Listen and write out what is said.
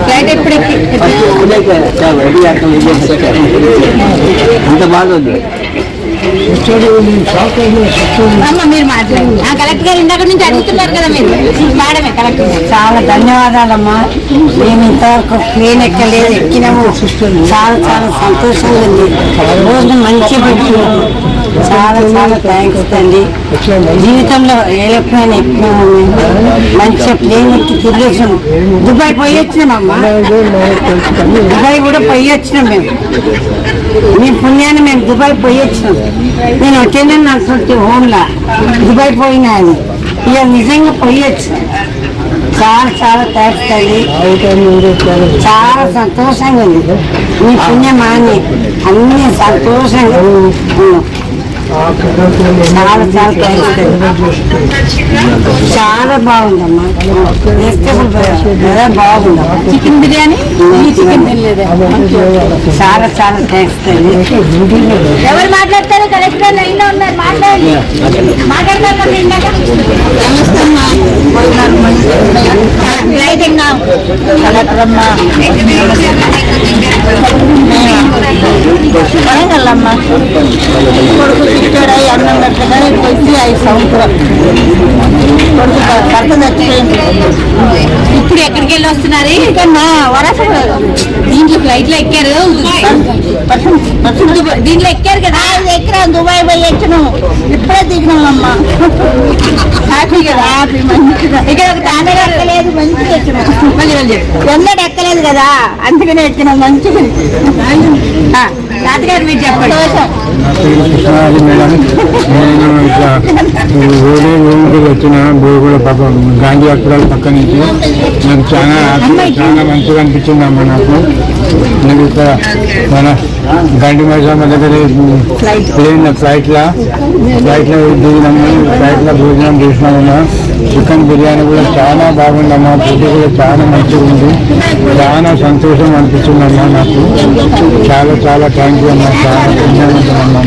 Flight ఎప్పుడు అంత బాగుంది. మీరు మాట్లాడండి. కలెక్టర్ గారు ఇందాక నుంచి అడుగుతున్నారు కదా మీరు మేడమే కలెక్టర్. చాలా ధన్యవాదాలమ్మా. మేము ఇంతవరకు ప్లేన్ ఎక్కలేదు, ఎక్కినాము. చాలా చాలా సంతోషంగా ఉంది. రోజు మంచి పెట్టుకున్నాము. చాలా చాలా థ్యాంక్స్ అండి. జీవితంలో ఏరోప్లేన్ ఎక్కినాము. మంచిగా ప్లేన్ ఎక్కి తిరిగేసాము. దుబాయ్ పోయి వచ్చినామమ్మా. దుబాయ్ కూడా పోయి వచ్చినాం మేము. మీ పుణ్యాన్ని మేము దుబాయ్ పోయి వచ్చినాం. నేను అటెండెంట్ అనుకుంటే హోమ్లా దుబాయ్ పోయినా అని ఇక నిజంగా పోయి వచ్చినాం. చాలా చాలా థ్యాంక్స్ అండి. చాలా సంతోషంగా ఉంది. మీ పుణ్యమాన్ని అన్ని సంతోషంగా ఉన్నాం. చాలా చాలా థ్యాంక్స్. చాలా బాగుందమ్మా. వెజిటబుల్ బాగుందమ్మా. చికెన్ బిర్యానీ చికెన్ తినలేదు. చాలా చాలా థ్యాంక్స్ అండి. ఎవరు మాట్లాడతారు? కలెక్టర్ లైన్లో ఉన్నారు, మాట్లాడండి. మాట్లాడతారు కలెక్టర్ అమ్మా. వరంగల్లమ్మా. కొడుకు తిట్టాడై అన్నం పెట్టగా వచ్చి 5 సంవత్సరాలు కొడుకు భర్త చచ్చిపోయింది. ఇప్పుడు ఎక్కడికి వెళ్ళి వస్తున్నారు? ఇక్కడ వరస దీంట్లో ఫ్లైట్ లో ఎక్కారు. దీంట్లో ఎక్కారు కదా? ఎక్కినా దుబాయ్ పోయి ఎక్కినాము. ఇప్పుడే దిగినామమ్మా. హ్యాపీ కదా? హ్యాపీ. మంచిగా ఇక్కడ ఒక తాతగారు ఎక్కలేదు, మంచిగా ఎక్కినాం. ఎన్నడూ ఎక్కలేదు కదా, అందుకనే ఎక్కినాం. మంచిగా తాతగారు మీరు చెప్పండి. వేరే ఊరికి వచ్చిన బోగుల పాపం గాంధీ హాస్పిటల్ పక్క నుంచి నాకు చాలా చాలా మంచిగా అనిపించింది అమ్మ. నాకు ఇక్కడ మన గండి మైసమ్మ దగ్గర ఫ్లైట్లో దిగినాము. ఫ్లైట్లో భోజనం చేసినామమ్మా. చికెన్ బిర్యానీ కూడా చాలా బాగుందమ్మా. ఫుడ్ కూడా చాలా మంచిగా ఉంది. చాలా సంతోషం అనిపించిందమ్మా నాకు. చాలా చాలా థ్యాంక్ యూ అమ్మా. చాలా ధన్యవాదాలు అమ్మా.